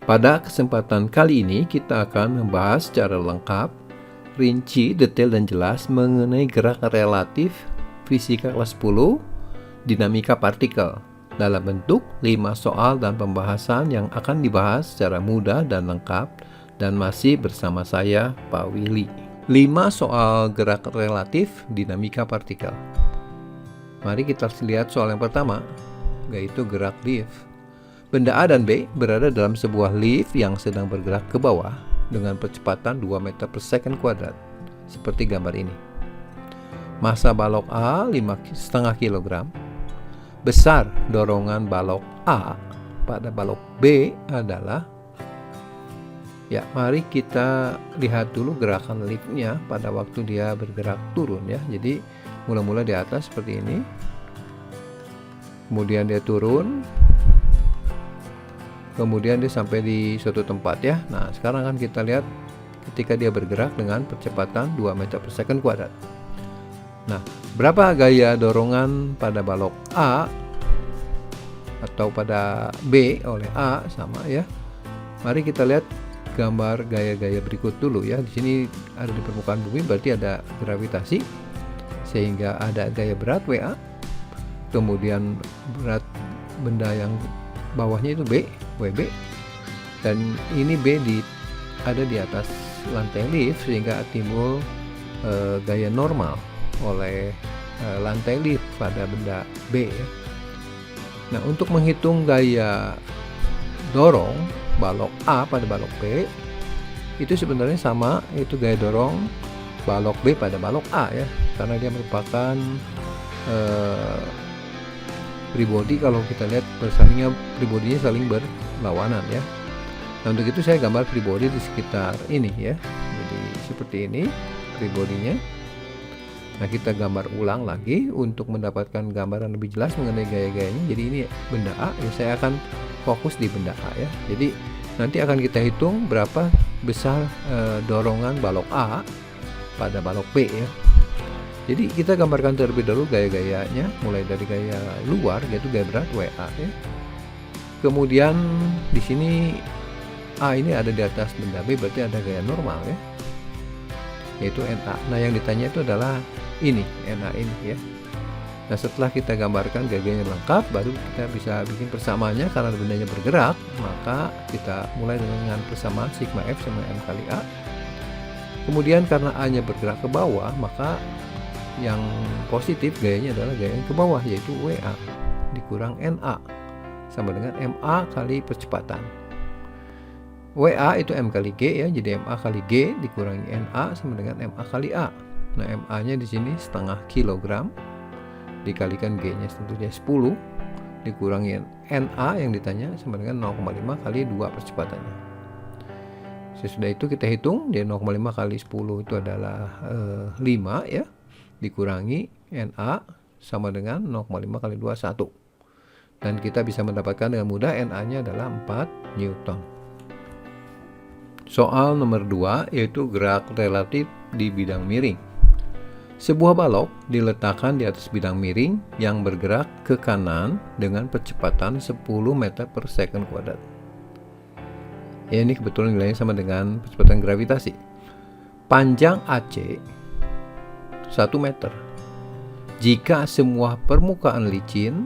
Pada kesempatan kali ini kita akan membahas secara lengkap, rinci, detail dan jelas mengenai gerak relatif fisika kelas 10 dinamika partikel dalam bentuk 5 soal dan pembahasan yang akan dibahas secara mudah dan lengkap, dan masih bersama saya, Pak Willy. 5 soal gerak relatif dinamika partikel. Mari kita lihat soal yang pertama, yaitu gerak lift. Benda A dan B berada dalam sebuah lift yang sedang bergerak ke bawah dengan kecepatan 2 meter per second kuadrat, seperti gambar ini. Massa balok A 5,5 kg. Besar dorongan balok A pada balok B adalah, ya, mari kita lihat dulu gerakan liftnya pada waktu dia bergerak turun, ya. Jadi mula-mula di atas seperti ini, kemudian dia turun, kemudian dia sampai di suatu tempat, ya. Nah, sekarang kan kita lihat ketika dia bergerak dengan kecepatan 2 meter per second kuadrat. Nah, berapa gaya dorongan pada balok A atau pada B oleh A sama, ya. Mari kita lihat gambar gaya-gaya berikut dulu, ya. Di sini ada di permukaan bumi, berarti ada gravitasi sehingga ada gaya berat WA. Kemudian berat benda yang bawahnya itu B, WB, dan ini B ada di atas lantai lift sehingga timbul gaya normal oleh lantai lift pada benda B, ya. Nah, untuk menghitung gaya dorong balok A pada balok B itu sebenarnya sama, itu gaya dorong balok B pada balok A, ya, karena dia merupakan free body. Kalau kita lihat bersalingnya, free body-nya saling berlawanan, ya. Nah, untuk itu saya gambar free body di sekitar ini, ya. Jadi seperti ini free body-nya. Nah, kita gambar ulang lagi untuk mendapatkan gambaran lebih jelas mengenai gaya-gayanya. Jadi ini benda A, ya, saya akan fokus di benda A, ya. Jadi nanti akan kita hitung berapa besar dorongan balok A pada balok B, ya. Jadi kita gambarkan terlebih dahulu gaya-gayanya, mulai dari gaya luar yaitu gaya berat WA, ya. Kemudian di sini A ini ada di atas benda B, berarti ada gaya normal, ya, yaitu NA. Nah, yang ditanya itu adalah ini, NA ini, ya. Nah, setelah kita gambarkan gaya-gayanya lengkap, baru kita bisa bikin persamaannya. Karena bendanya bergerak, maka kita mulai dengan persamaan sigma F sama M kali A. Kemudian karena A nya bergerak ke bawah, maka yang positif gayanya adalah gaya yang ke bawah, yaitu WA dikurang NA sama dengan MA kali percepatan. WA itu M kali G, ya, jadi MA kali G dikurangi NA sama dengan MA kali A. Nah, MA nya di sini setengah kilogram dikalikan G nya tentunya 10 dikurangi NA yang ditanya sama dengan 0,5 kali 2 percepatannya. Sesudah itu kita hitung, dia 0,5 kali 10 itu adalah 5, ya, dikurangi NA sama dengan 0,5 kali 2, 1. Dan kita bisa mendapatkan dengan mudah NA nya adalah 4 Newton. Soal nomor 2 yaitu gerak relatif di bidang miring. Sebuah balok diletakkan di atas bidang miring yang bergerak ke kanan dengan kecepatan 10 meter per second kuadrat. Ya, ini kebetulan nilainya sama dengan kecepatan gravitasi. Panjang AC 1 meter. Jika semua permukaan licin,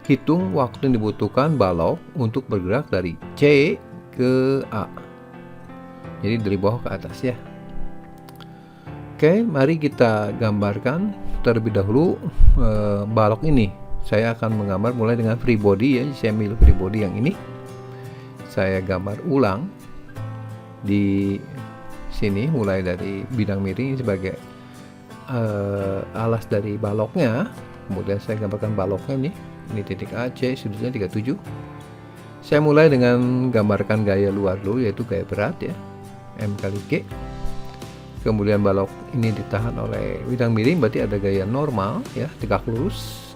hitung waktu yang dibutuhkan balok untuk bergerak dari C ke A. Jadi dari bawah ke atas, ya. Oke, mari kita gambarkan terlebih dahulu balok ini. Saya akan menggambar mulai dengan free body, ya. Saya milih free body yang ini. Saya gambar ulang di sini mulai dari bidang miring sebagai alas dari baloknya. Kemudian saya gambarkan baloknya nih. Ini titik A, C, sudutnya 37. Saya mulai dengan gambarkan gaya luar dulu, yaitu gaya berat, ya, M kali G. Kemudian balok ini ditahan oleh bidang miring, berarti ada gaya normal, ya, tegak lurus.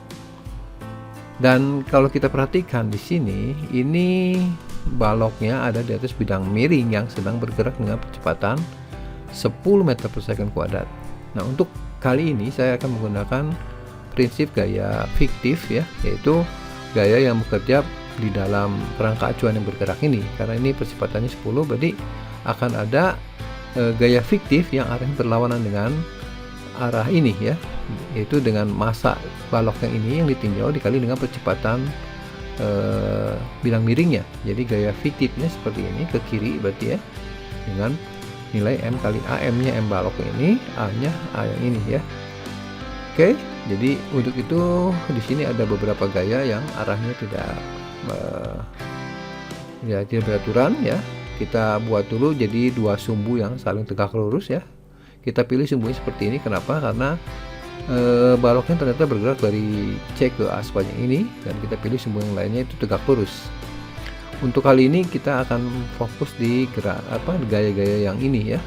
Dan kalau kita perhatikan di sini, ini baloknya ada di atas bidang miring yang sedang bergerak dengan kecepatan 10 meter per second kuadrat. Nah, untuk kali ini saya akan menggunakan prinsip gaya fiktif, ya, yaitu gaya yang bekerja di dalam kerangka acuan yang bergerak ini. Karena ini percepatannya 10, berarti akan ada gaya fiktif yang arahnya berlawanan dengan arah ini ya, yaitu dengan massa balok yang ini yang ditinjau dikali dengan percepatan bilang miringnya. Jadi gaya fiktifnya seperti ini ke kiri berarti ya, dengan nilai M kali A. M-nya M balok ini, A-nya A yang ini ya. Oke, jadi untuk itu di sini ada beberapa gaya yang arahnya tidak beraturan ya. Kita buat dulu jadi dua sumbu yang saling tegak lurus ya. Kita pilih sumbunya seperti ini. Kenapa? Karena baloknya ternyata bergerak dari C ke A sepanjang ini, dan kita pilih sumbu yang lainnya itu tegak lurus. Untuk kali ini kita akan fokus di gaya-gaya yang ini ya.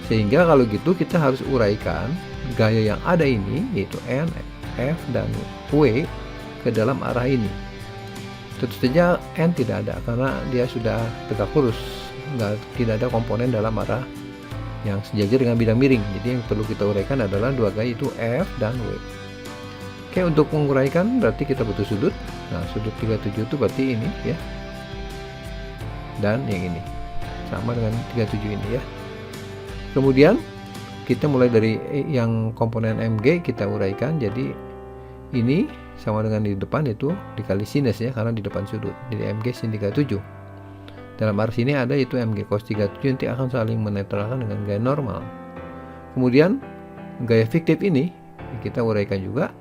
Sehingga kalau gitu kita harus uraikan gaya yang ada ini, yaitu N, F, dan W ke dalam arah ini. Tentu saja N tidak ada karena dia sudah tegak lurus, tidak ada komponen dalam arah yang sejajar dengan bidang miring. Jadi yang perlu kita uraikan adalah dua gaya, itu F dan W. Oke, untuk menguraikan berarti kita butuh sudut. Nah, sudut 37 itu berarti ini ya, dan yang ini sama dengan 37 ini ya. Kemudian kita mulai dari yang komponen MG kita uraikan. Jadi ini sama dengan di depan itu dikali sinus ya, karena di depan sudut. Jadi MG sin 37. Dalam arah sini ada itu MG cos 37, nanti akan saling menetralkan dengan gaya normal. Kemudian gaya fiktif ini kita uraikan juga,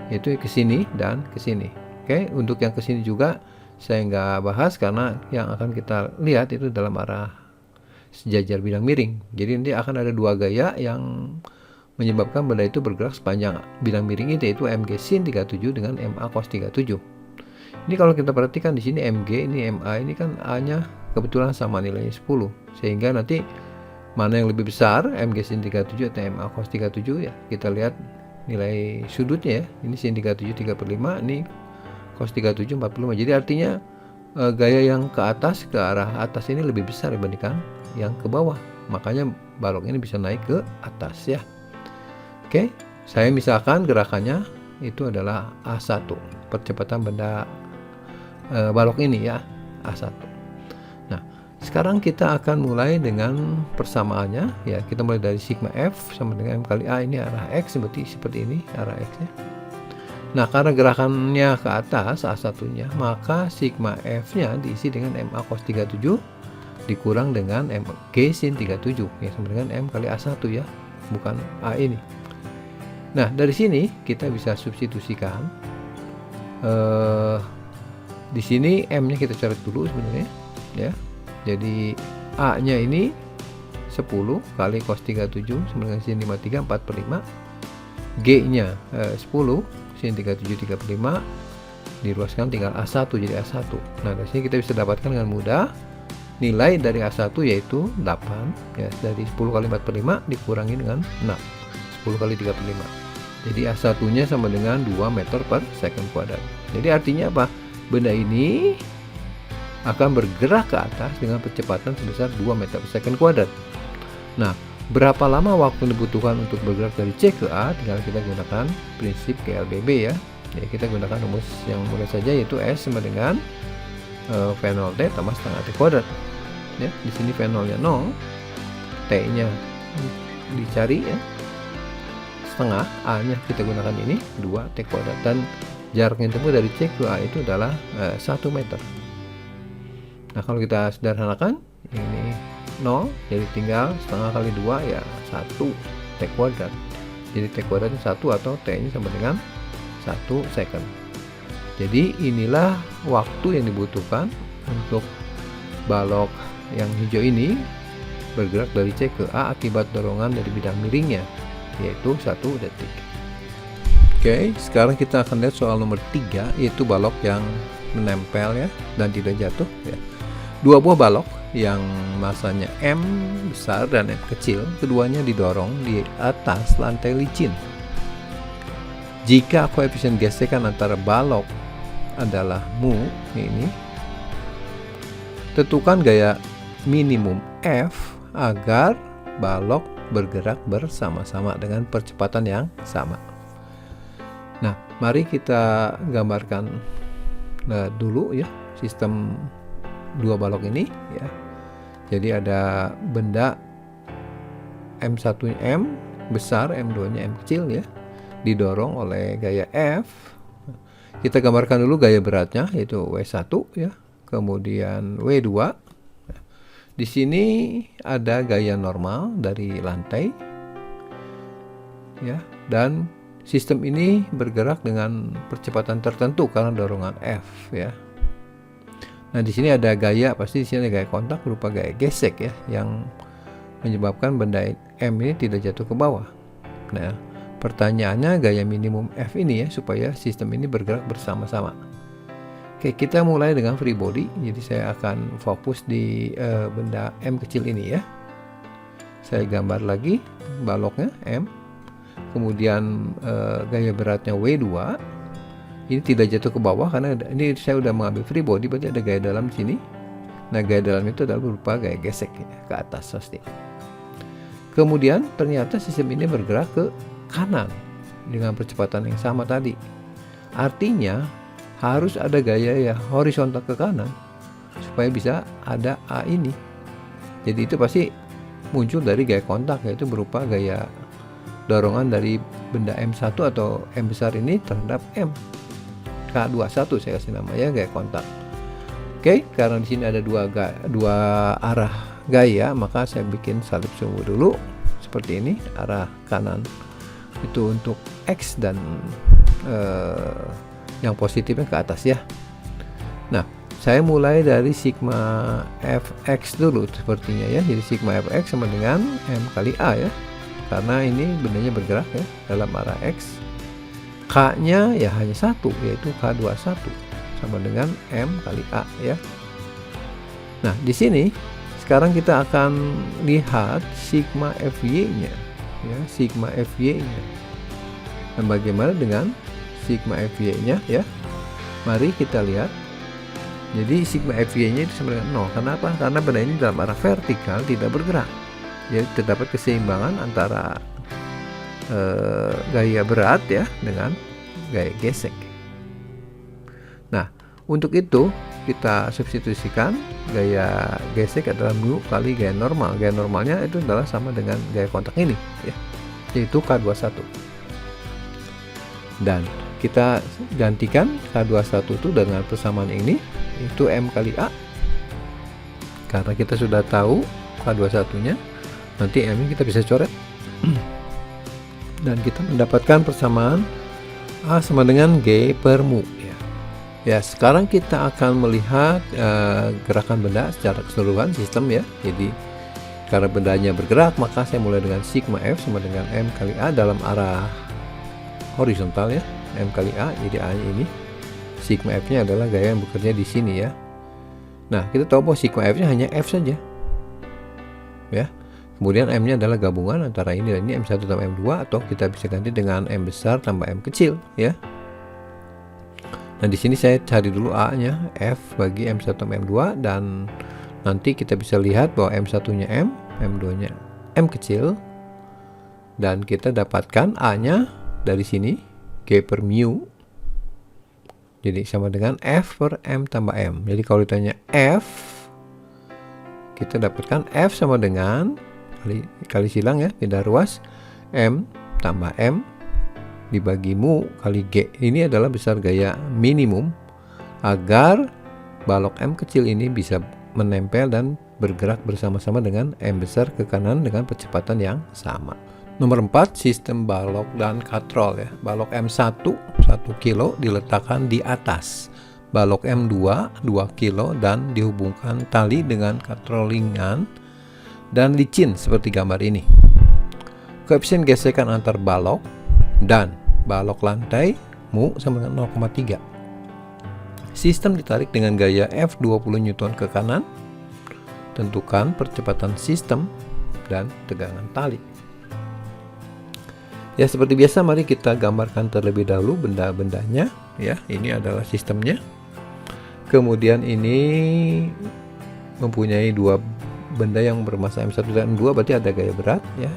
yaitu ke sini dan ke sini. Oke, untuk yang ke sini juga saya nggak bahas karena yang akan kita lihat itu dalam arah sejajar bidang miring. Jadi nanti akan ada dua gaya yang menyebabkan benda itu bergerak sepanjang bidang miring itu, yaitu MG sin 37 dengan MA cos 37. Ini kalau kita perhatikan di sini MG ini MA ini kan A-nya kebetulan sama nilainya 10, sehingga nanti mana yang lebih besar, MG sin 37 atau MA cos 37 ya. Kita lihat nilai sudutnya ya. Ini sin 37 3/5, ini cos 37 45. Jadi artinya gaya yang ke atas, ke arah atas ini lebih besar dibandingkan yang ke bawah, makanya balok ini bisa naik ke atas ya. Oke, saya misalkan gerakannya itu adalah A1, percepatan benda balok ini ya, A1. Nah, sekarang kita akan mulai dengan persamaannya ya. Kita mulai dari sigma F sama dengan M kali A, ini arah X, seperti ini arah X nya. Nah, karena gerakannya ke atas A1 nya, maka sigma F nya diisi dengan MA cos 37 dikurang dengan MG sin 37 ya, sama dengan M kali A1 ya, bukan A ini. Nah, dari sini kita bisa substitusikan. Di sini M-nya kita coret dulu sebenarnya ya. Jadi A-nya ini 10 kali cos 37 sama dengan sin 53 4/5. G-nya 10 sin 37 3/5 diruaskan tinggal A1 jadi A1. Nah, dari sini kita bisa dapatkan dengan mudah nilai dari A1 yaitu 8 ya, dari 10 kali 4/5 dikurangi dengan 6, 10 kali 3/5. Jadi A1 nya sama dengan 2 meter per second kuadrat. Jadi artinya apa? Benda ini akan bergerak ke atas dengan percepatan sebesar 2 meter per second kuadrat. Nah, berapa lama waktu yang dibutuhkan untuk bergerak dari C ke A? Tinggal kita gunakan prinsip GLBB ya. Ya, kita gunakan rumus yang mudah saja, yaitu S sama dengan V0 T tambah setengah T kuadrat. Ya, di sini V0-nya 0, T-nya dicari ya, setengah, A-nya kita gunakan ini 2 T kuadrat, dan jarak yang ditempuh dari C ke A itu adalah 1 meter. Nah, kalau kita sederhanakan ini 0, jadi tinggal setengah kali 2 ya 1 T kuadrat. Jadi T kuadratnya 1 atau T-nya sama dengan 1 second. Jadi inilah waktu yang dibutuhkan untuk balok yang hijau ini bergerak dari C ke A akibat dorongan dari bidang miringnya, yaitu 1 detik. Oke, sekarang kita akan lihat soal nomor 3, yaitu balok yang menempel ya dan tidak jatuh ya. Dua buah balok yang masanya M besar dan M kecil, keduanya didorong di atas lantai licin. Jika koefisien gesekan antara balok adalah mu ini, tentukan gaya minimum F agar balok bergerak bersama-sama dengan percepatan yang sama. Nah, mari kita gambarkan dulu ya, sistem dua balok ini ya. Jadi ada benda M1 M besar, M2 nya M kecil ya, didorong oleh gaya F. Kita gambarkan dulu gaya beratnya, yaitu W1 ya, kemudian W2. Di sini ada gaya normal dari lantai ya, dan sistem ini bergerak dengan percepatan tertentu karena dorongan F ya. Nah, di sini ada gaya, pasti di sini ada gaya kontak berupa gaya gesek ya, yang menyebabkan benda M ini tidak jatuh ke bawah. Nah, pertanyaannya gaya minimum F ini ya, supaya sistem ini bergerak bersama-sama. Oke, kita mulai dengan free body. Jadi saya akan fokus di benda M kecil ini ya. Saya gambar lagi baloknya M. Kemudian gaya beratnya W2. Ini tidak jatuh ke bawah karena ini saya udah mengambil free body, berarti ada gaya dalam di sini. Nah, gaya dalam itu adalah berupa gaya gesek ya, ke atas pasti. Kemudian ternyata sistem ini bergerak ke kanan dengan percepatan yang sama tadi. Artinya harus ada gaya ya horizontal ke kanan supaya bisa ada A ini. Jadi itu pasti muncul dari gaya kontak, yaitu berupa gaya dorongan dari benda M1 atau M besar ini terhadap M. K21 saya kasih namanya gaya kontak. Oke, karena di sini ada dua arah gaya, maka saya bikin salib sumbu dulu seperti ini. Arah kanan itu untuk X dan yang positifnya ke atas ya. Nah, saya mulai dari sigma fx dulu sepertinya ya. Jadi sigma fx sama dengan M kali A ya, karena ini bendanya bergerak ya dalam arah X. K nya ya hanya satu, yaitu K21 sama dengan M kali A ya. Nah, di sini sekarang kita akan lihat sigma fy nya ya, sigma fy nya. Dan bagaimana dengan sigma fy nya ya? Mari kita lihat. Jadi sigma fy nya itu sama dengan 0. Kenapa? Karena benda ini dalam arah vertikal tidak bergerak. Jadi terdapat keseimbangan antara gaya berat ya dengan gaya gesek. Nah, untuk itu kita substitusikan gaya gesek adalah mu kali gaya normal. Gaya normalnya itu adalah sama dengan gaya kontak ini ya, yaitu K21. Dan kita gantikan K21 itu dengan persamaan ini, itu M kali A. Karena kita sudah tahu K21 nya, nanti M ini kita bisa coret. Dan kita mendapatkan persamaan A sama dengan G per mu ya. Ya, sekarang kita akan melihat gerakan benda secara keseluruhan sistem ya. Jadi karena bendanya bergerak, maka saya mulai dengan sigma F sama dengan M kali A dalam arah horizontal ya, M kali A. Jadi A nya ini, sigma F nya adalah gaya yang bekerja di sini ya. Nah, kita tahu bahwa sigma F nya hanya F saja ya. Kemudian M nya adalah gabungan antara ini dan ini, M1 tambah M2, atau kita bisa ganti dengan M besar tambah M kecil ya. Nah, di sini saya cari dulu A nya, F bagi M1 tambah M2, dan nanti kita bisa lihat bahwa M1 nya M, M2 nya M kecil, dan kita dapatkan A nya dari sini G per mu, jadi sama dengan F per M tambah M. Jadi kalau ditanya F, kita dapatkan F sama dengan kali silang ya, pindah ruas, M tambah M dibagi mu kali G. Ini adalah besar gaya minimum agar balok M kecil ini bisa menempel dan bergerak bersama-sama dengan M besar ke kanan dengan percepatan yang sama. Nomor 4, sistem balok dan katrol ya. Balok M1 1 kilo diletakkan di atas balok M2 2 kilo dan dihubungkan tali dengan katrol ringan dan licin seperti gambar ini. Koefisien gesekan antar balok dan balok lantai mu sama dengan 0,3. Sistem ditarik dengan gaya F20 Newton ke kanan. Tentukan percepatan sistem dan tegangan tali. Ya, seperti biasa mari kita gambarkan terlebih dahulu benda-bendanya ya. Ini adalah sistemnya. Kemudian ini mempunyai dua benda yang bermassa M1 dan M2, berarti ada gaya berat ya,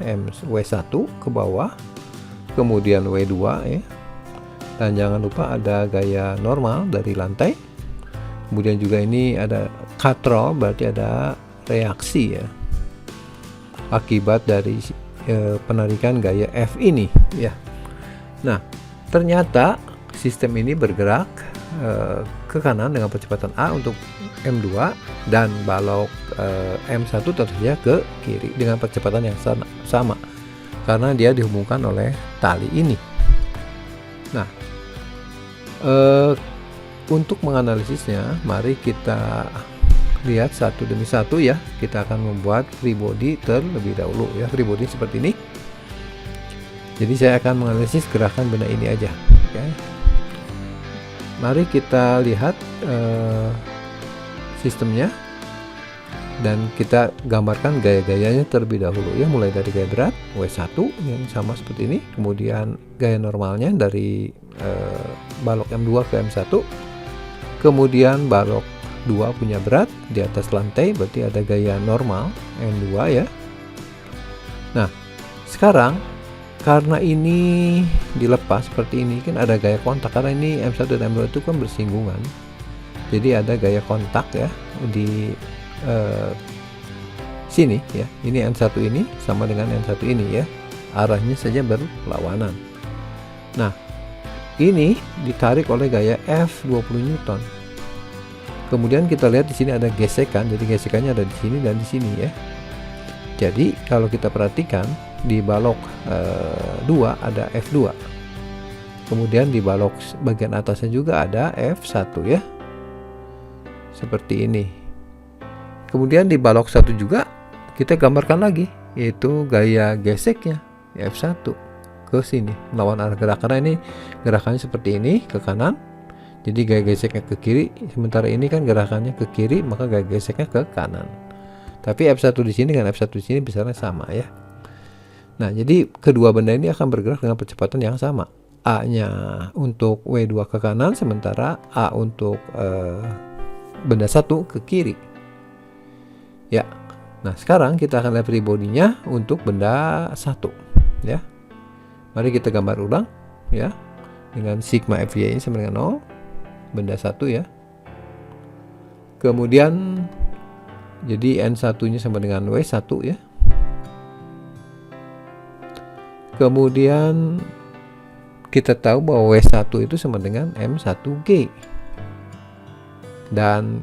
W1 ke bawah, kemudian W2 ya. Dan jangan lupa ada gaya normal dari lantai Kemudian juga ini ada katrol, berarti ada reaksi ya akibat dari penarikan gaya F ini ya. Nah, ternyata sistem ini bergerak ke kanan dengan percepatan A untuk M2 dan balok M1 tentu saja ke kiri dengan percepatan yang sama karena dia dihubungkan oleh tali ini. Nah, untuk menganalisisnya, mari kita lihat satu demi satu ya. Kita akan membuat free body terlebih dahulu ya. Free body seperti ini. Jadi saya akan menganalisis gerakan benda ini aja. Oke. Mari kita lihat sistemnya dan kita gambarkan gaya-gayanya terlebih dahulu ya, mulai dari gaya berat W1 yang sama seperti ini, kemudian gaya normalnya dari balok M2 ke M1, kemudian balok 2 punya berat di atas lantai, berarti ada gaya normal N2 ya. Nah, sekarang karena ini dilepas seperti ini kan ada gaya kontak, karena ini M1 dan M2 itu kan bersinggungan, jadi ada gaya kontak ya di sini ya. Ini N1 ini sama dengan N1 ini ya, arahnya saja berlawanan. Nah, ini ditarik oleh gaya F20 Newton. Kemudian kita lihat di sini ada gesekan, jadi gesekannya ada di sini dan di sini ya. Jadi kalau kita perhatikan di balok 2 ada F2, kemudian di balok bagian atasnya juga ada F1 ya, seperti ini. Kemudian di balok 1 juga kita gambarkan lagi, yaitu gaya geseknya F1 ke sini melawan arah gerak, karena ini gerakannya seperti ini ke kanan, jadi gaya geseknya ke kiri, sementara ini kan gerakannya ke kiri, maka gaya geseknya ke kanan. Tapi F1 di sini dengan F1 di sini besarnya sama ya. Nah, jadi kedua benda ini akan bergerak dengan percepatan yang sama. A-nya untuk W2 ke kanan, sementara A untuk benda 1 ke kiri. Ya. Nah, sekarang kita akan lihat free body-nya untuk benda 1 ya. Mari kita gambar ulang ya. Dengan sigma FY ini sama dengan 0, benda 1 ya. Kemudian jadi N1-nya sama dengan W1 ya. Kemudian kita tahu bahwa W1 itu sama dengan M1G. Dan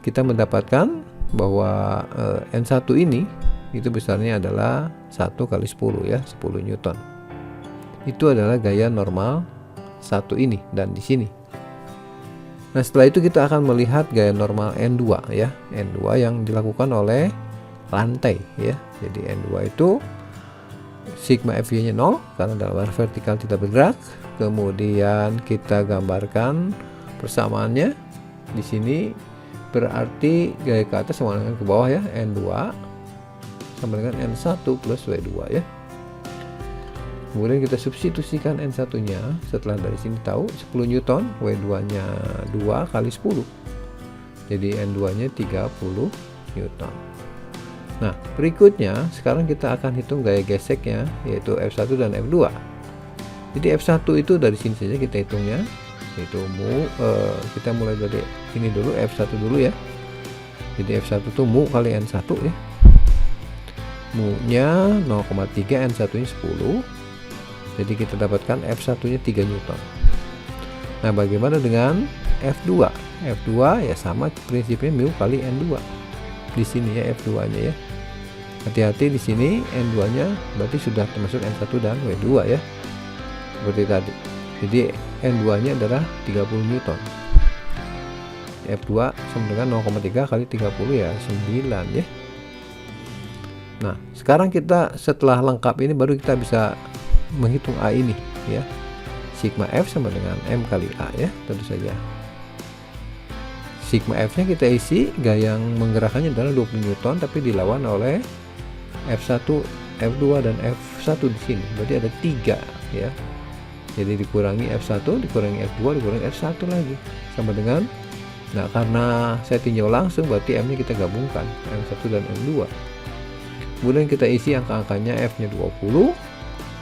kita mendapatkan bahwa N1 ini itu besarnya adalah 1 kali 10 ya, 10 Newton. Itu adalah gaya normal 1 ini dan di sini. Nah, setelah itu kita akan melihat gaya normal N2 ya. N2 yang dilakukan oleh lantai ya. Jadi N2 itu sigma FY-nya 0 karena dalam arah vertikal tidak bergerak. Kemudian kita gambarkan persamaannya di sini, berarti gaya ke atas sama dengan ke bawah ya, N2 sama dengan N1 plus W2 ya. Kemudian kita substitusikan N1-nya, setelah dari sini tahu 10 Newton, W2-nya 2 kali 10. Jadi N2-nya 30 Newton. Nah, berikutnya sekarang kita akan hitung gaya geseknya, yaitu F1 dan F2. Jadi F1 itu dari sini saja kita hitungnya, yaitu kita mulai dari ini dulu, F1 dulu ya. Jadi F1 itu mu kali N1 ya. Mu-nya 0,3, N1-nya 10. Jadi kita dapatkan F1-nya 3 Newton. Nah, bagaimana dengan F2? F2 ya sama prinsipnya mu kali N2. Di sini ya F2-nya ya. Hati-hati di sini N2-nya berarti sudah termasuk N1 dan W2 ya. Seperti tadi. Jadi N2-nya adalah 30 Newton. F2 sama dengan 0,3 kali 30 ya 9 ya. Nah, sekarang kita setelah lengkap ini baru kita bisa menghitung A ini ya. Sigma F sama dengan M kali A ya, tentu saja. Sigma F-nya kita isi, gaya yang menggerakkannya adalah 20 Newton tapi dilawan oleh F1, F2 dan F1 di sini. Berarti ada 3 ya. Jadi dikurangi F1, dikurangi F2, dikurangi F1 lagi sama dengan, nah karena saya tinjau langsung berarti M-nya kita gabungkan, M1 dan M2. Kemudian kita isi angka-angkanya, F-nya 20,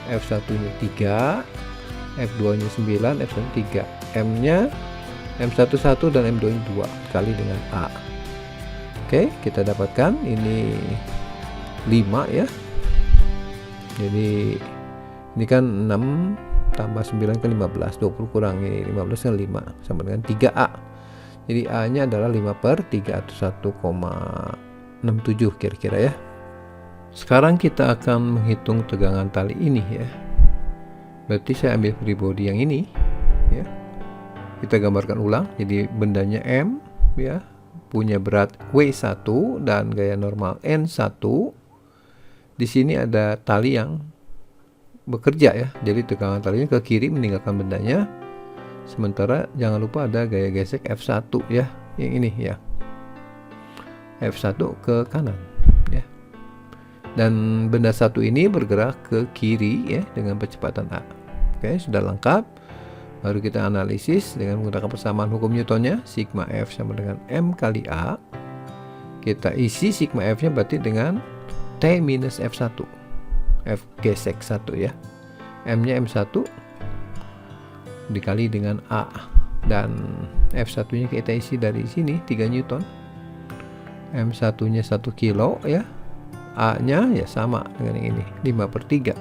F1-nya 3, F2-nya 9, F1 3. M-nya M11 dan M2 ini 2 kali dengan A. Oke, kita dapatkan ini 5 ya. Jadi ini kan 6 tambah 9 kan 15, 20 kurangi 15 kan 5 sama dengan 3A. Jadi A nya adalah 5/3 atau 1,67 kira-kira ya. Sekarang kita akan menghitung tegangan tali ini ya. Berarti saya ambil free body yang ini ya. Kita gambarkan ulang. Jadi bendanya M ya, punya berat W1 dan gaya normal N1. Di sini ada tali yang bekerja ya. Jadi tegangan talinya ke kiri meninggalkan bendanya. Sementara jangan lupa ada gaya gesek F1 ya, yang ini ya. F1 ke kanan ya. Dan benda satu ini bergerak ke kiri ya dengan kecepatan A. Oke, sudah lengkap. Baru kita analisis dengan menggunakan persamaan hukum Newtonnya, sigma F sama dengan M kali A. Kita isi sigma F-nya berarti dengan T minus F1. F gesek 1 ya. M-nya M1 dikali dengan A. Dan F1-nya kita isi dari sini 3 Newton. M1-nya 1 kilo ya. A-nya ya sama dengan yang ini, 5/3.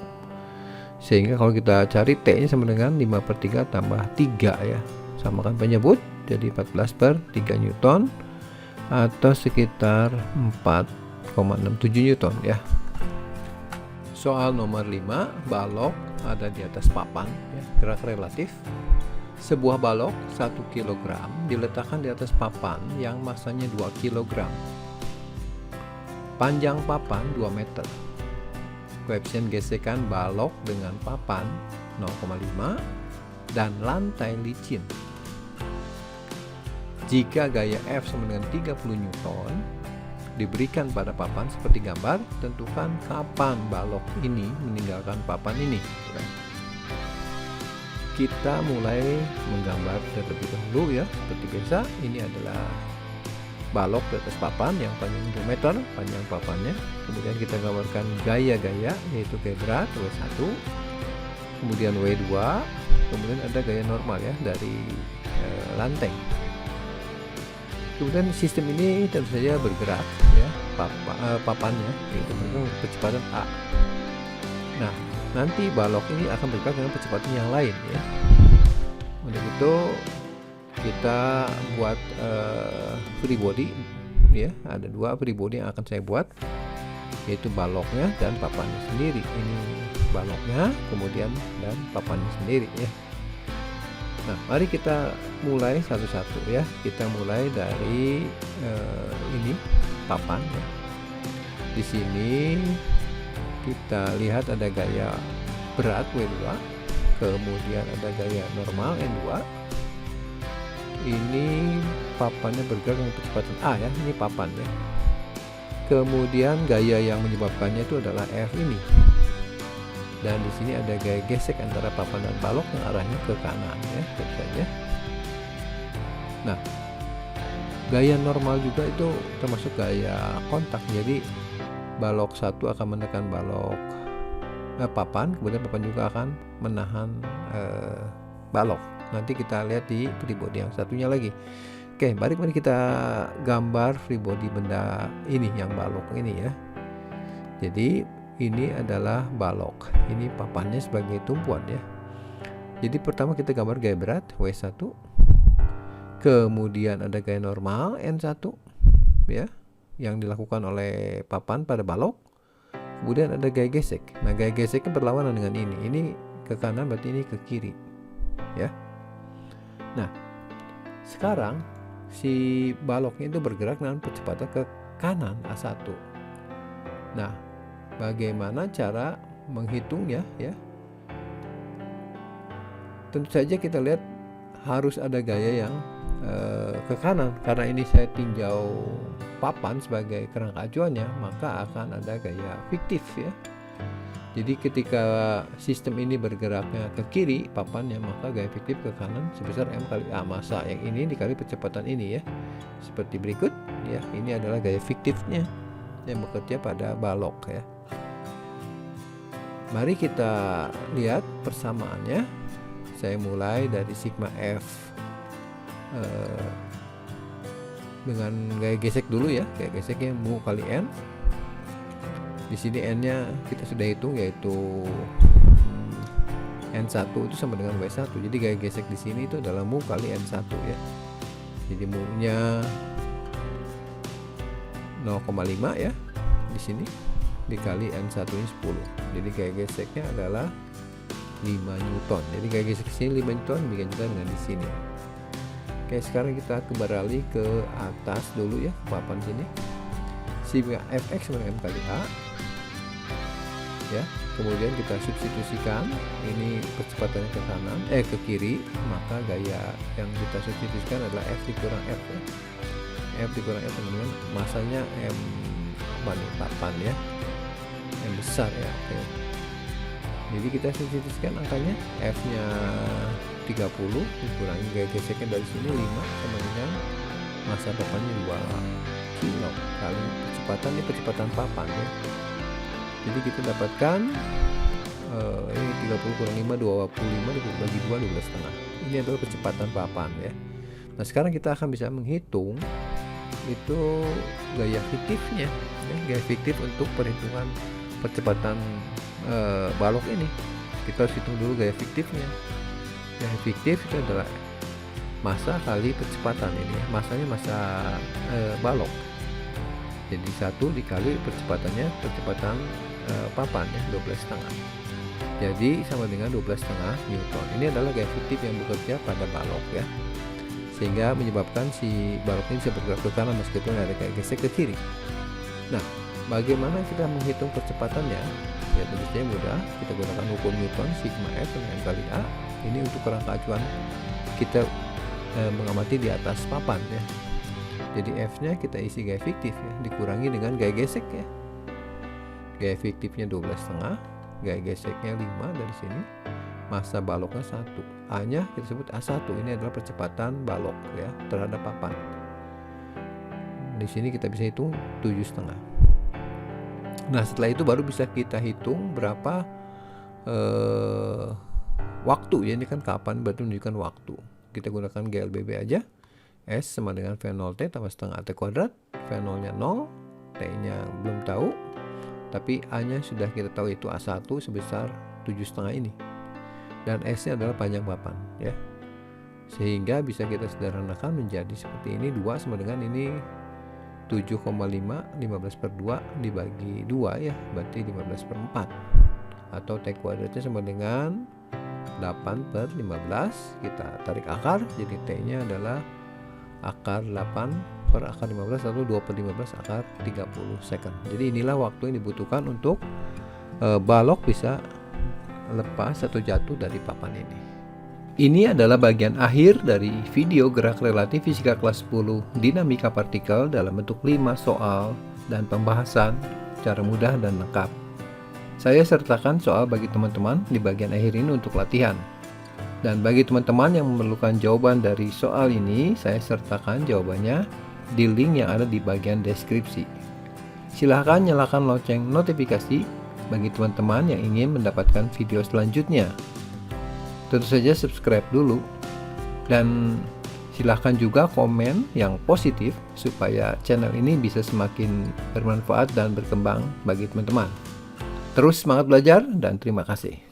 Sehingga kalau kita cari T-nya sama dengan 5/3 tambah 3 ya. Samakan penyebut, jadi 14/3 Newton atau sekitar 4,67 Newton ya. Soal nomor 5, balok ada di atas papan ya, gerak relatif. Sebuah balok 1 kg diletakkan di atas papan yang masanya 2 kg. Panjang papan 2 meter. Koefisien gesekan balok dengan papan 0,5 dan lantai licin. Jika gaya F sama dengan 30 Newton diberikan pada papan seperti gambar, tentukan kapan balok ini meninggalkan papan ini. Kita mulai menggambar terlebih dahulu ya. Seperti biasa, ini adalah balok di atas papan yang panjang 2 meter panjang papannya. Kemudian kita gambarkan gaya-gaya, yaitu gaya berat W1, kemudian W2, kemudian ada gaya normal ya dari lantai. Kemudian sistem ini tentu saja bergerak ya, papannya yaitu dengan kecepatan A. Nah, nanti balok ini akan bergerak dengan kecepatan yang lain ya. Untuk itu kita buat free body ya, ada 2 free body yang akan saya buat, yaitu baloknya dan papannya sendiri. Ini baloknya kemudian dan papannya sendiri ya. Nah, mari kita mulai satu-satu ya. Kita mulai dari ini papan ya. Di sini kita lihat ada gaya berat W2, kemudian ada gaya normal N2. Ini papannya bergerak dengan kecepatan A ya, ini papan ya. Kemudian gaya yang menyebabkannya itu adalah F ini. Dan di sini ada gaya gesek antara papan dan balok yang arahnya ke kanan ya, tentu saja. Nah, gaya normal juga itu termasuk gaya kontak. Jadi balok satu akan menekan balok papan, kemudian papan juga akan menahan balok. Nanti kita lihat di free body yang satunya lagi. Oke, mari kita gambar free body benda ini yang balok ini ya. Jadi ini adalah balok, ini papannya sebagai tumpuan ya. Jadi pertama kita gambar gaya berat W1, kemudian ada gaya normal N1 ya, yang dilakukan oleh papan pada balok. Kemudian ada gaya gesek. Nah, gaya geseknya berlawanan dengan ini ke kanan berarti ini ke kiri ya. Nah, sekarang si baloknya itu bergerak dengan kecepatan ke kanan A1. Nah, bagaimana cara menghitungnya ya? Tentu saja kita lihat harus ada gaya yang ke kanan. Karena ini saya tinjau papan sebagai kerangka acuannya, maka akan ada gaya fiktif ya. Jadi ketika sistem ini bergeraknya ke kiri papannya, maka gaya fiktif ke kanan sebesar M kali A. Massa yang ini dikali kecepatan ini ya. Seperti berikut ya, ini adalah gaya fiktifnya yang bekerja pada balok ya. Mari kita lihat persamaannya. Saya mulai dari sigma F dengan gaya gesek dulu ya. Gaya geseknya mu kali n. Di sini n-nya kita sudah hitung, yaitu n1 itu sama dengan w1. Jadi gaya gesek di sini itu adalah mu kali n1 ya. Jadi mu-nya 0,5 ya di sini, dikali n1 ini 10. Jadi gaya geseknya adalah 5 Newton. Jadi gaya gesek sini 5 Newton, demikian juga dengan di sini. Oke, sekarang kita kembali ke atas dulu ya, ke papan sini. Sehingga Fx sama dengan M kali A ya. Kemudian kita substitusikan ini percepatannya ke kanan, ke kiri, maka gaya yang kita substitusikan adalah F dikurang F ya. F dikurang F dengan masanya M papan ya, M besar ya. Oke. Jadi kita substitusikan angkanya, F nya 30 dikurangi gaya geseknya dari sini 5 sama dengan masa papannya 2 kilo kali percepatan, ini percepatan papan ya. Jadi kita dapatkan ini 30 kurang 5 25 bagi 2 12,5. Ini adalah percepatan papan ya. Nah sekarang kita akan bisa menghitung itu gaya fiktifnya ya, gaya fiktif untuk perhitungan percepatan balok ini. Kita harus hitung dulu gaya fiktifnya. Gaya fiktif itu adalah massa kali percepatan ini ya. Massanya massa balok. Jadi 1 dikali percepatannya, percepatan papan ya, 12,5. Jadi sama dengan 12,5 Newton. Ini adalah gaya fiktif yang bekerja pada balok ya, sehingga menyebabkan si balok ini bisa bergerak ke kanan meskipun ada gaya gesek ke kiri. Nah, bagaimana kita menghitung percepatannya? Ya tentu saja mudah. Kita gunakan hukum Newton, sigma F dengan kali A. Ini untuk kerangka acuan kita mengamati di atas papan ya. Jadi F-nya kita isi gaya fiktif ya, dikurangi dengan gaya gesek ya. Gaya fiktifnya 12,5, gaya geseknya 5 dari sini, massa baloknya 1. A-nya kita sebut A1. Ini adalah percepatan balok ya terhadap papan. Di sini kita bisa hitung 7,5. Nah, setelah itu baru bisa kita hitung berapa waktu ya. Ini kan kapan, berarti menunjukkan waktu. Kita gunakan GLBB aja. S sama dengan V0T tambah setengah T kuadrat. V0 nya 0, T nya belum tahu, tapi A nya sudah kita tahu, itu A1 sebesar 7,5 ini. Dan S nya adalah panjang papan ya. Sehingga bisa kita sederhanakan menjadi seperti ini. 2 sama dengan ini 7,5, 15 per 2 dibagi 2 ya, berarti 15 per 4. Atau T kuadratnya sama dengan 8 per 15. Kita tarik akar, jadi T nya adalah akar 8 per akar 15 atau 2 per 15 akar 30 second. Jadi inilah waktu yang dibutuhkan untuk balok bisa lepas atau jatuh dari papan ini. Ini adalah bagian akhir dari video gerak relatif fisika kelas 10 dinamika partikel dalam bentuk 5 soal dan pembahasan secara mudah dan lengkap. Saya sertakan soal bagi teman-teman di bagian akhir ini untuk latihan. Dan bagi teman-teman yang memerlukan jawaban dari soal ini, saya sertakan jawabannya di link yang ada di bagian deskripsi. Silahkan nyalakan lonceng notifikasi bagi teman-teman yang ingin mendapatkan video selanjutnya. Tentu saja subscribe dulu, dan silahkan juga komen yang positif supaya channel ini bisa semakin bermanfaat dan berkembang bagi teman-teman. Terus semangat belajar dan terima kasih.